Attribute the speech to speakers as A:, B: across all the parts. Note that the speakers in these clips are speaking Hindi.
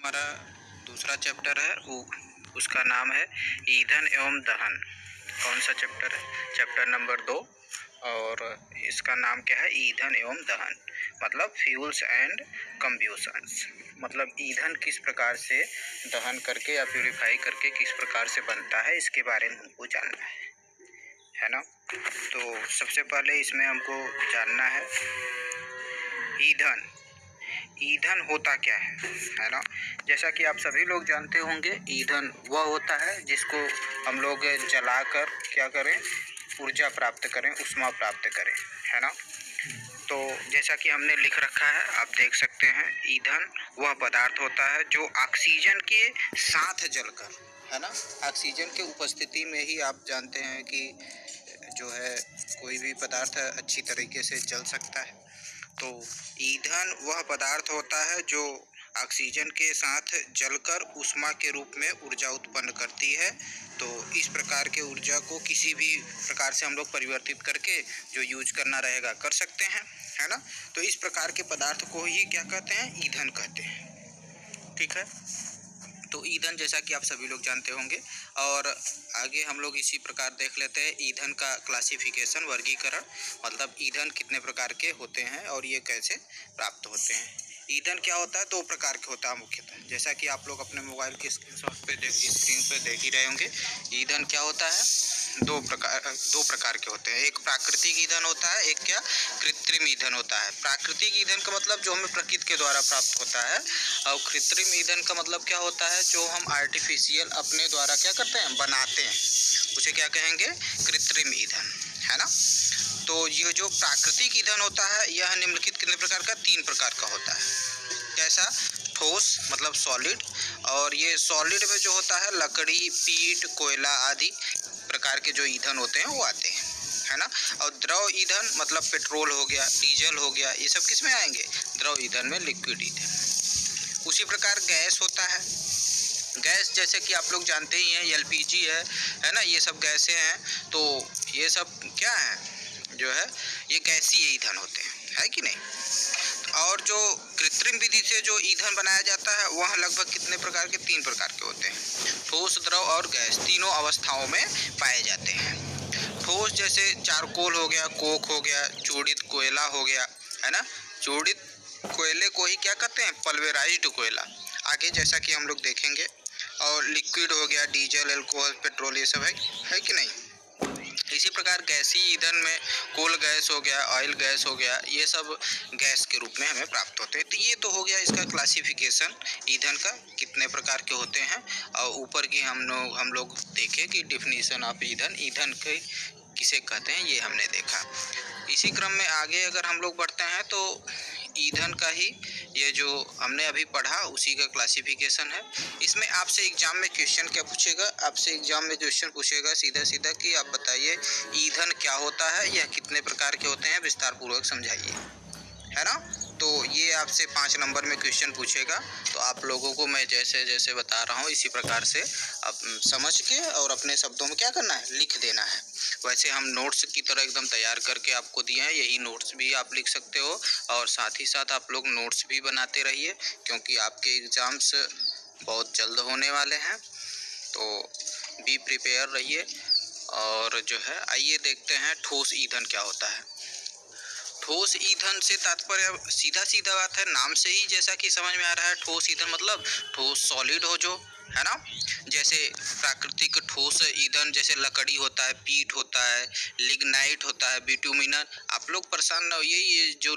A: हमारा दूसरा चैप्टर है उसका नाम है ईंधन एवं दहन। कौन सा चैप्टर है? Chapter number 2। और इसका नाम क्या है? ईंधन एवं दहन, मतलब फ्यूल्स एंड कंब्यूशंस। मतलब ईंधन किस प्रकार से दहन करके या प्यूरिफाई करके किस प्रकार से बनता है, इसके बारे में हमको जानना है ना। तो सबसे पहले इसमें हमको जानना है ईंधन। ईंधन होता क्या है ना। जैसा कि आप सभी लोग जानते होंगे, ईंधन वह होता है जिसको हम लोग जलाकर क्या करें, ऊर्जा प्राप्त करें, ऊष्मा प्राप्त करें, है ना। तो जैसा कि हमने लिख रखा है, आप देख सकते हैं, ईंधन वह पदार्थ होता है जो ऑक्सीजन के साथ जलकर, है ना, ऑक्सीजन के उपस्थिति में ही आप जानते हैं कि जो है कोई भी पदार्थ अच्छी तरीके से जल सकता है। तो ईंधन वह पदार्थ होता है जो ऑक्सीजन के साथ जलकर ऊष्मा के रूप में ऊर्जा उत्पन्न करती है। तो इस प्रकार के ऊर्जा को किसी भी प्रकार से हम लोग परिवर्तित करके जो यूज करना रहेगा कर सकते हैं, है ना। तो इस प्रकार के पदार्थ को ही क्या कहते हैं? ईंधन कहते हैं। ठीक है। तो ईंधन जैसा कि आप सभी लोग जानते होंगे, और आगे हम लोग इसी प्रकार देख लेते हैं ईंधन का क्लासिफिकेशन, वर्गीकरण। मतलब ईंधन कितने प्रकार के होते हैं और ये कैसे प्राप्त होते हैं। ईंधन क्या होता है? 2 प्रकार के होता है मुख्यतः, जैसा कि आप लोग अपने मोबाइल की स्क्रीन पे देख ही रहे होंगे। ईंधन क्या होता है? 2 प्रकार के होते हैं। एक प्राकृतिक ईंधन होता है, एक क्या? कृत्रिम ईंधन होता है। प्राकृतिक ईंधन का मतलब जो हमें प्रकृति के द्वारा प्राप्त होता है, और कृत्रिम ईंधन का मतलब क्या होता है? जो हम आर्टिफिशियल अपने द्वारा क्या करते हैं? बनाते हैं, उसे क्या कहेंगे? कृत्रिम ईंधन, है ना। तो ये जो प्राकृतिक ईंधन होता है, यह निम्नलिखित कितने प्रकार का? 3 प्रकार का होता है। कैसा? ठोस मतलब सॉलिड, और ये सॉलिड में जो होता है लकड़ी, पीट, कोयला आदि प्रकार के जो ईंधन होते हैं वो आते हैं, है ना। और द्रव ईंधन मतलब पेट्रोल हो गया, डीजल हो गया, ये सब किस में आएंगे? द्रव ईंधन में, लिक्विड ईंधन। उसी प्रकार गैस होता है। गैस जैसे कि आप लोग जानते ही हैं, एलपीजी है ना, ये सब गैसें हैं। तो ये सब क्या है? जो है ये गैसीय ईंधन होते हैं, है कि नहीं। और जो कृत्रिम विधि से जो ईंधन बनाया जाता है, वह लगभग कितने प्रकार के? 3 प्रकार के होते हैं। ठोस, द्रव और गैस, तीनों अवस्थाओं में पाए जाते हैं। ठोस जैसे चारकोल हो गया, कोक हो गया, चूड़ित कोयला हो गया, है ना। चूड़ित कोयले को ही क्या कहते हैं? पल्वेराइज्ड कोयला, आगे जैसा कि हम लोग देखेंगे। और लिक्विड हो गया, डीजल, अल्कोहल, पेट्रोल, ये सब है कि नहीं। इसी प्रकार गैसीय ईंधन में कोल गैस हो गया, ऑयल गैस हो गया, ये सब गैस के रूप में हमें प्राप्त होते हैं। तो ये तो हो गया इसका क्लासिफिकेशन, ईंधन का कितने प्रकार के होते हैं। और ऊपर की हम लोग देखे कि डिफिनीशन ऑफ ईंधन, ईंधन के किसे कहते हैं, ये हमने देखा। इसी क्रम में आगे अगर हम लोग बढ़ते हैं तो ईंधन का ही ये जो हमने अभी पढ़ा उसी का क्लासिफिकेशन है। इसमें आपसे एग्जाम में क्वेश्चन क्या पूछेगा? आपसे एग्जाम में क्वेश्चन पूछेगा सीधा सीधा कि आप बताइए ईंधन क्या होता है, यह कितने प्रकार के होते हैं, विस्तार पूर्वक समझाइए, है ना। तो ये आपसे 5 नंबर में क्वेश्चन पूछेगा। तो आप लोगों को मैं जैसे जैसे बता रहा हूँ इसी प्रकार से आप समझ के और अपने शब्दों में क्या करना है? लिख देना है। वैसे हम नोट्स की तरह एकदम तैयार करके आपको दिए हैं, यही नोट्स भी आप लिख सकते हो। और साथ ही साथ आप लोग नोट्स भी बनाते रहिए, क्योंकि आपके एग्ज़ाम्स बहुत जल्द होने वाले हैं। तो बी प्रिपेयर रहिए। और जो है आइए देखते हैं ठोस ईंधन क्या होता है। ठोस ईंधन से तात्पर्य सीधा सीधा बात है, नाम से ही जैसा कि समझ में आ रहा है, ठोस ईंधन मतलब ठोस सॉलिड हो जो, है ना। जैसे प्राकृतिक ठोस ईंधन जैसे लकड़ी होता है, पीट होता है, लिग्नाइट होता है, बिटुमिनस। आप लोग परेशान न होइए, ये जो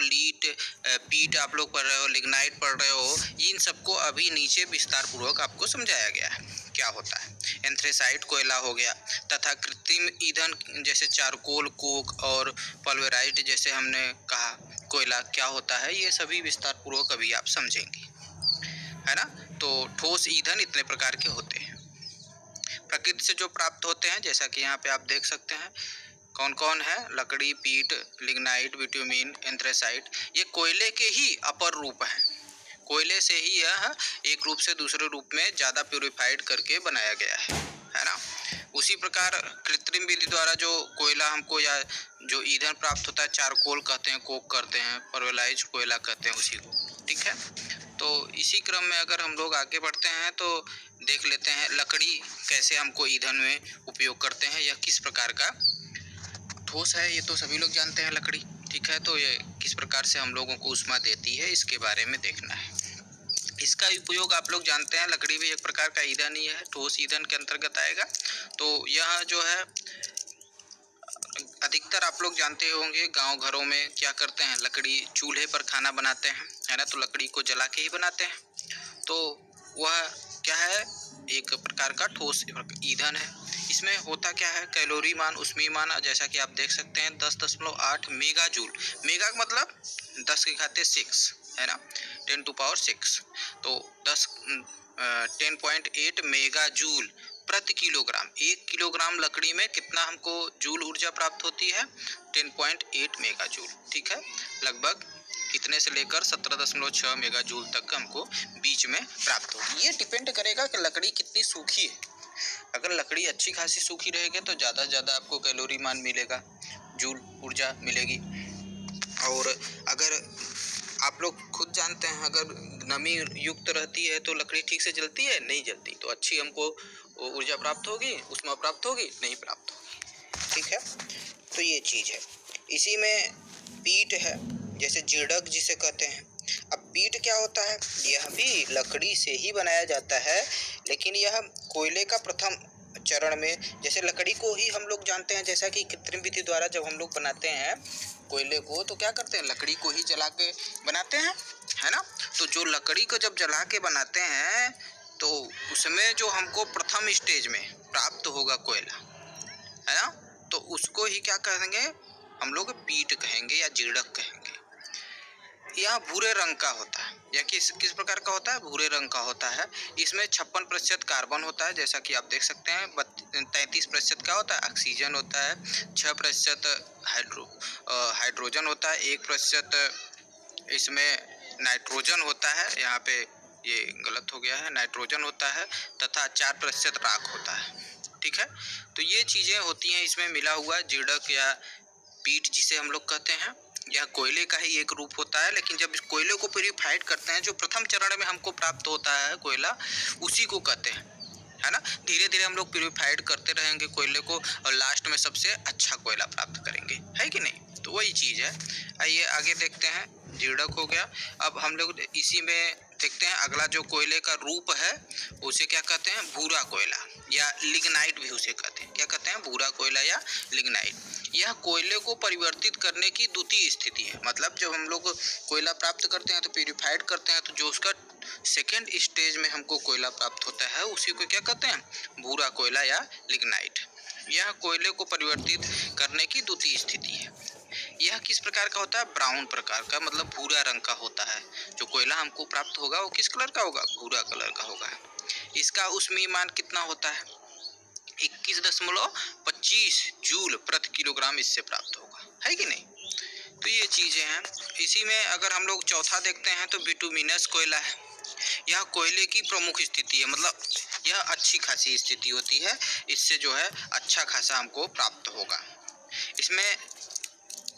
A: पीट आप लोग पढ़ रहे हो, लिग्नाइट पढ़ रहे हो, इन सबको अभी नीचे विस्तार पूर्वक आपको समझाया गया है क्या होता है। एंथ्रेसाइट कोयला हो गया, तथा कृत्रिम ईंधन जैसे चारकोल, कोक और पल्वेराइट जैसे हमने कहा कोयला क्या होता है, ये सभी विस्तार पूर्वक अभी आप समझेंगे, है ना। तो ठोस ईंधन इतने प्रकार के होते हैं। प्रकृति से जो प्राप्त होते हैं, जैसा कि यहाँ पे आप देख सकते हैं कौन कौन है, लकड़ी, पीट, लिग्नाइट, बिटुमिन, एंथ्रेसाइट, ये कोयले के ही अपर रूप हैं। कोयले से ही यह एक रूप से दूसरे रूप में ज़्यादा प्यूरिफाइड करके बनाया गया है ना। उसी प्रकार कृत्रिम विधि द्वारा जो कोयला हमको या जो ईंधन प्राप्त होता है, चारकोल कहते हैं, कोक कहते हैं, पर्वलाइज कोयला कहते हैं उसी को, ठीक है। तो इसी क्रम में अगर हम लोग आगे बढ़ते हैं तो देख लेते हैं लकड़ी कैसे हमको ईंधन में उपयोग करते हैं, या किस प्रकार का ठोस है, ये तो सभी लोग जानते हैं लकड़ी, ठीक है। तो ये किस प्रकार से हम लोगों को ऊष्मा देती है, इसके बारे में देखना है। इसका उपयोग आप लोग जानते हैं, लकड़ी भी एक प्रकार का ईंधन ही है, ठोस ईंधन के अंतर्गत आएगा। तो यह जो है अधिकतर आप लोग जानते होंगे गांव घरों में क्या करते हैं, लकड़ी चूल्हे पर खाना बनाते हैं, है ना। तो लकड़ी को जला के ही बनाते हैं। तो वह क्या है, एक प्रकार का ठोस ईंधन है। इसमें होता क्या है, कैलोरी मान, ऊष्मीयमान जैसा कि आप देख सकते हैं 10.8 मेगा जूल। मेगा मतलब 10 के घाते 6, है ना, 10 टू पावर 6। तो 10.8 मेगा जूल प्रति किलोग्राम। 1 किलोग्राम लकड़ी में कितना हमको जूल ऊर्जा प्राप्त होती है, 10.8 मेगा जूल, ठीक है। लगभग कितने से लेकर 17.6 मेगा जूल तक हमको बीच में प्राप्त होगी। ये डिपेंड करेगा कि लकड़ी कितनी सूखी है। अगर लकड़ी अच्छी खासी सूखी रहेगी तो ज़्यादा से ज़्यादा आपको कैलोरी मान मिलेगा, जूल ऊर्जा मिलेगी। और अगर आप लोग खुद जानते हैं, अगर नमी युक्त रहती है तो लकड़ी ठीक से जलती है, नहीं जलती। तो अच्छी हमको ऊर्जा प्राप्त होगी, ऊष्मा प्राप्त होगी, नहीं प्राप्त होगी, ठीक है। तो ये चीज़ है। इसी में पीट है, जैसे जीड़क जिसे कहते हैं। अब पीट क्या होता है, यह भी लकड़ी से ही बनाया जाता है, लेकिन यह कोयले का प्रथम चरण में, जैसे लकड़ी को ही हम लोग जानते हैं, जैसा कि कृत्रिम विधि द्वारा जब हम लोग बनाते हैं कोयले को, तो क्या करते हैं, लकड़ी को ही जला के बनाते हैं, है ना। तो जो लकड़ी को जब जला के बनाते हैं तो उसमें जो हमको प्रथम स्टेज में प्राप्त होगा कोयला, है ना, तो उसको ही क्या कहेंगे हम लोग, पीट कहेंगे या जीड़क कहेंगे। यह भूरे रंग का होता है, या किस प्रकार का होता है, भूरे रंग का होता है। इसमें 56% कार्बन होता है, जैसा कि आप देख सकते हैं। 33% क्या होता है, ऑक्सीजन होता है। 6% हाइड्रोजन होता है। 1% इसमें नाइट्रोजन होता है, यहाँ पे ये गलत हो गया है, नाइट्रोजन होता है, तथा 4% राख होता है, ठीक है। तो ये चीज़ें होती हैं इसमें मिला हुआ। जीड़क या पीट जिसे हम लोग कहते हैं, यह कोयले का ही एक रूप होता है। लेकिन जब इस कोयले को प्यूरिफाइड करते हैं, जो प्रथम चरण में हमको प्राप्त होता है कोयला, उसी को कहते हैं, है ना। धीरे धीरे हम लोग प्यूरिफाइड करते रहेंगे कोयले को, और लास्ट में सबसे अच्छा कोयला प्राप्त करेंगे, है कि नहीं। तो वही चीज़ है। आइए आगे देखते हैं। जीड़क हो गया। अब हम लोग इसी में देखते हैं अगला जो कोयले का रूप है, उसे क्या कहते हैं, भूरा कोयला या लिग्नाइट भी उसे कहते हैं। क्या कहते हैं, भूरा कोयला या लिग्नाइट। यह कोयले को परिवर्तित करने की द्वितीय स्थिति है। मतलब जब हम लोग कोयला प्राप्त करते हैं तो प्यूरिफाइड करते हैं, तो जो उसका सेकेंड स्टेज में हमको कोयला प्राप्त होता है, उसी को क्या कहते हैं, भूरा कोयला या लिग्नाइट। यह कोयले को परिवर्तित करने की द्वितीय स्थिति है। यह किस प्रकार का होता है, ब्राउन प्रकार का, मतलब भूरा रंग का होता है। जो कोयला हमको प्राप्त होगा वो किस कलर का होगा, भूरा कलर का होगा। इसका ऊष्मीयमान कितना होता है, 21.25 जूल प्रति किलोग्राम इससे प्राप्त होगा, है कि नहीं। तो ये चीज़ें हैं। इसी में अगर हम लोग चौथा देखते हैं तो बिटुमिनस कोयला है। यह कोयले की प्रमुख स्थिति है, मतलब यह अच्छी खासी स्थिति होती है। इससे जो है अच्छा खासा हमको प्राप्त होगा। इसमें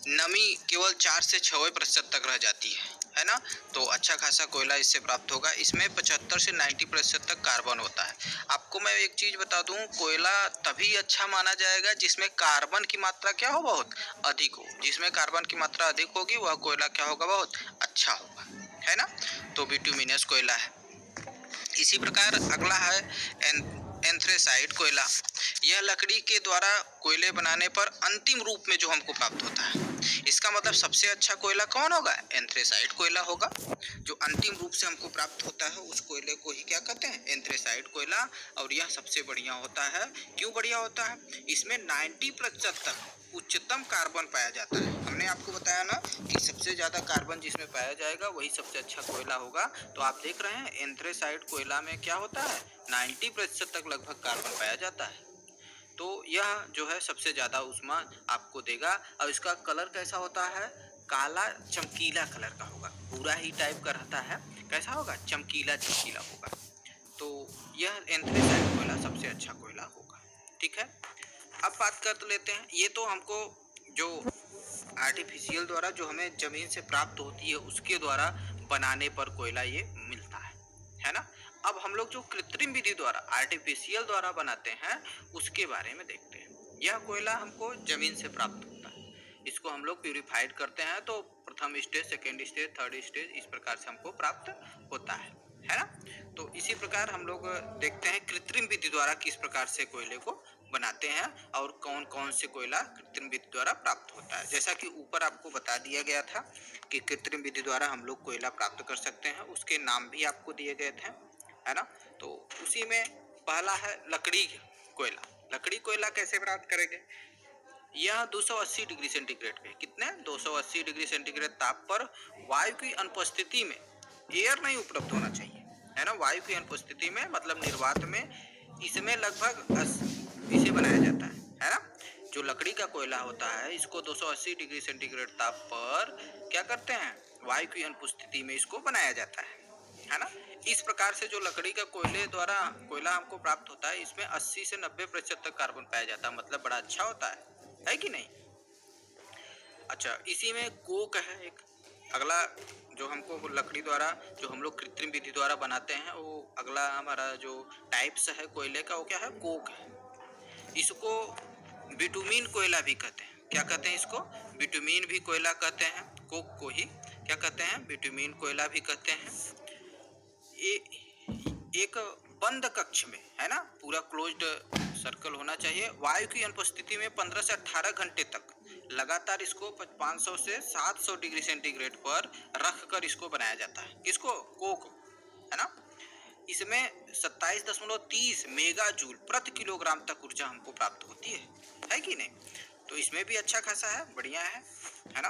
A: नमी केवल 4 से 6% तक रह जाती है ना। तो अच्छा खासा कोयला इससे प्राप्त होगा। इसमें 75 से 90% तक कार्बन होता है। आपको मैं एक चीज़ बता दूं, कोयला तभी अच्छा माना जाएगा जिसमें कार्बन की मात्रा क्या हो, बहुत अधिक हो। जिसमें कार्बन की मात्रा अधिक होगी वह कोयला क्या होगा, बहुत अच्छा होगा, है ना। तो बिटुमिनस कोयला है। इसी प्रकार अगला है एंथ्रेसाइट कोयला। यह लकड़ी के द्वारा कोयले बनाने पर अंतिम रूप में जो हमको प्राप्त होता है। इसका मतलब सबसे अच्छा कोयला कौन होगा, एंथ्रेसाइट कोयला होगा। जो अंतिम रूप से हमको प्राप्त होता है उस कोयले को ही क्या कहते हैं, एंथ्रेसाइट कोयला। और यह सबसे बढ़िया होता है। क्यों बढ़िया होता है, इसमें 90% तक उच्चतम कार्बन पाया जाता है। हमने आपको बताया ना कि सबसे ज़्यादा कार्बन जिसमें पाया जाएगा वही सबसे अच्छा कोयला होगा। तो आप देख रहे हैं एंथ्रेसाइट कोयला में क्या होता है, 90% तक लगभग कार्बन पाया जाता है। तो यह जो है सबसे ज़्यादा ऊष्मा आपको देगा। और इसका कलर कैसा होता है, काला चमकीला कलर का होगा, पूरा ही टाइप का रहता है। कैसा होगा, चमकीला चमकीला होगा। तो यह एंथ्रेसाइट कोयला सबसे अच्छा कोयला होगा, ठीक है। अब बात कर लेते हैं, ये तो हमको जो आर्टिफिशियल द्वारा जो हमें ज़मीन से प्राप्त होती है उसके द्वारा बनाने पर कोयला ये मिलता है ना। अब हम लोग जो कृत्रिम विधि द्वारा आर्टिफिशियल द्वारा बनाते हैं उसके बारे में देखते हैं। यह कोयला हमको जमीन से प्राप्त होता है, इसको हम लोग प्यूरिफाइड करते हैं तो प्रथम stage, second stage, third stage इस प्रकार से हमको प्राप्त होता है ना। तो इसी प्रकार हम लोग देखते हैं कृत्रिम विधि द्वारा किस प्रकार से कोयले को बनाते हैं और कौन कौन से कोयला कृत्रिम विधि द्वारा प्राप्त होता है। जैसा कि ऊपर आपको बता दिया गया था कि कृत्रिम विधि द्वारा हम लोग कोयला प्राप्त कर सकते हैं, उसके नाम भी आपको दिए गए थे, है ना। तो उसी में पहला है लकड़ी कोयला। लकड़ी कोयला कैसे प्राप्त करेंगे? यह 280 डिग्री सेंटीग्रेड पे, कितने 280 डिग्री सेंटीग्रेड ताप पर वायु की अनुपस्थिति में, एयर नहीं उपलब्ध होना चाहिए, है ना। वायु की अनुपस्थिति में मतलब निर्वात में इसमें लगभग इसे बनाया जाता है ना। जो लकड़ी का कोयला होता है इसको 280 डिग्री सेंटीग्रेड ताप पर क्या करते हैं, वायु की अनुपस्थिति में इसको बनाया जाता है ना। इस प्रकार से जो लकड़ी का कोयले द्वारा कोयला हमको प्राप्त होता है इसमें 80 से 90% तक कार्बन पाया जाता है, मतलब बड़ा अच्छा होता है कि नहीं। अच्छा, इसी में कोक है एक अगला, जो हमको लकड़ी द्वारा जो हम लोग कृत्रिम विधि द्वारा बनाते हैं, वो अगला हमारा जो टाइप्स है कोयले का वो क्या है, कोक है। इसको बिटुमीन कोयला भी कहते हैं। क्या कहते हैं इसको? बिटुमीन भी कोयला कहते हैं, कोक को ही क्या कहते हैं, बिटुमीन कोयला भी कहते हैं। एक बंद कक्ष में, है ना, पूरा क्लोज्ड सर्कल होना चाहिए, वायु की अनुपस्थिति में 15 से 18 घंटे तक लगातार इसको 500 से 700 डिग्री सेंटीग्रेड पर रखकर इसको बनाया जाता है। किसको? कोक, है ना। इसमें 27.30 मेगा जूल प्रति किलोग्राम तक ऊर्जा हमको प्राप्त होती है कि नहीं। तो इसमें भी अच्छा खासा है, बढ़िया है ना।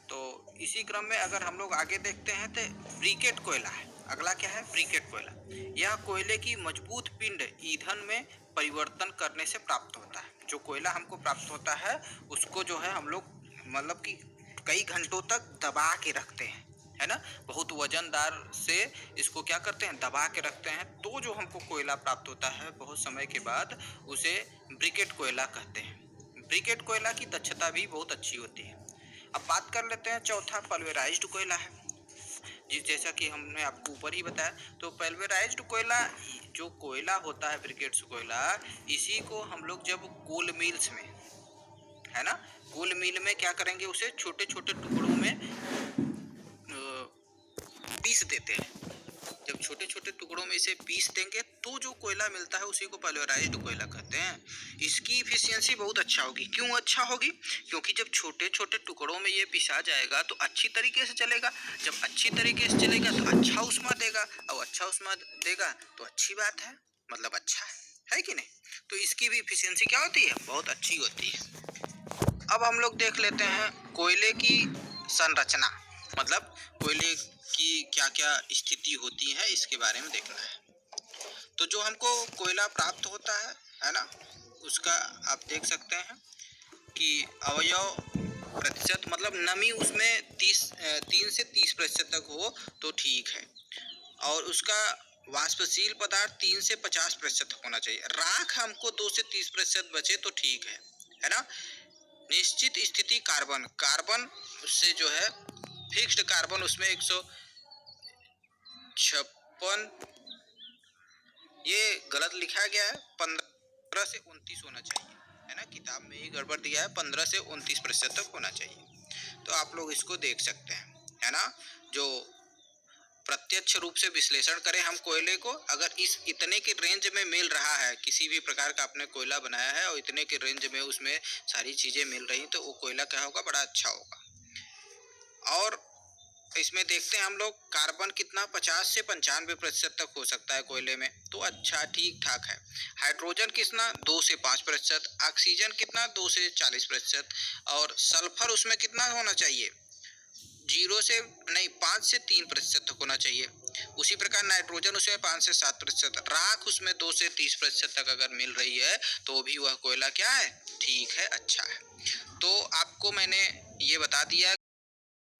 A: तो इसी क्रम में अगर हम लोग आगे देखते हैं तो ब्रिकेट कोयला है। अगला क्या है? ब्रिकेट कोयला। यह कोयले की मजबूत पिंड ईंधन में परिवर्तन करने से प्राप्त होता है। जो कोयला हमको प्राप्त होता है उसको जो है हम लोग मतलब कि कई घंटों तक दबा के रखते हैं, है ना। बहुत वजनदार से इसको क्या करते हैं, दबा के रखते हैं, तो जो हमको कोयला प्राप्त होता है बहुत समय के बाद उसे ब्रिकेट कोयला कहते हैं। ब्रिकेट कोयला की दक्षता भी बहुत अच्छी होती है। अब बात कर लेते हैं चौथा, पल्वेराइज्ड कोयला है। जैसा कि हमने आपको ऊपर ही बताया, तो पल्वेराइज्ड कोयला जो कोयला होता है, ब्रिकेट्स कोयला, इसी को हम लोग जब कोल मिल्स में, है ना, कोल मिल में क्या करेंगे, उसे छोटे छोटे टुकड़ों में पीस देते हैं। जब छोटे छोटे टुकड़ों में इसे पीस देंगे तो जो कोयला मिलता है उसी को पल्वेराइज्ड कोयला कहते हैं। इसकी इफिशियंसी बहुत अच्छा होगी। क्यों अच्छा होगी? क्योंकि जब छोटे छोटे टुकड़ों में ये पिसा जाएगा तो अच्छी तरीके से चलेगा। जब अच्छी तरीके से चलेगा तो अच्छा उष्मा देगा, और अच्छा उष्मा देगा तो अच्छी बात है, मतलब अच्छा है कि नहीं। तो इसकी भी इफिशियंसी क्या होती है, बहुत अच्छी होती है। अब हम लोग देख लेते हैं कोयले की संरचना, मतलब कोयले की क्या क्या स्थिति होती है इसके बारे में देखना है। तो जो हमको कोयला प्राप्त होता है ना, उसका आप देख सकते हैं कि अवयव प्रतिशत, मतलब नमी उसमें 3 से 30% तक हो तो ठीक है, और उसका वाष्पशील पदार्थ 3 से 50% तक होना चाहिए। राख हमको 2 से 30% बचे तो ठीक है ना। निश्चित स्थिति कार्बन, कार्बन उससे जो है फिक्स्ड कार्बन, उसमें 156, ये गलत लिखा गया है, 15 से 29 होना चाहिए, है ना। किताब में ही गड़बड़ दिया है, 15 से 29% तक होना चाहिए। तो आप लोग इसको देख सकते हैं, है ना। जो प्रत्यक्ष रूप से विश्लेषण करें हम कोयले को, अगर इस इतने के रेंज में मिल रहा है, किसी भी प्रकार का आपने कोयला बनाया है और इतने के रेंज में उसमें सारी चीजें मिल रही, तो वो कोयला क्या होगा, बड़ा अच्छा होगा। और इसमें देखते हैं हम लोग कार्बन कितना 50 से 95% तक हो सकता है कोयले में, तो अच्छा ठीक ठाक है। हाइड्रोजन कितना 2 से 5%, ऑक्सीजन कितना 2 से 40%, और सल्फर उसमें कितना होना चाहिए, 0 से नहीं 5 से 3% तक होना चाहिए। उसी प्रकार नाइट्रोजन उसमें 5 से 7%, राख उसमें 2 से 30% तक अगर मिल रही है तो भी वह कोयला क्या है, ठीक है, अच्छा है। तो आपको मैंने ये बता दिया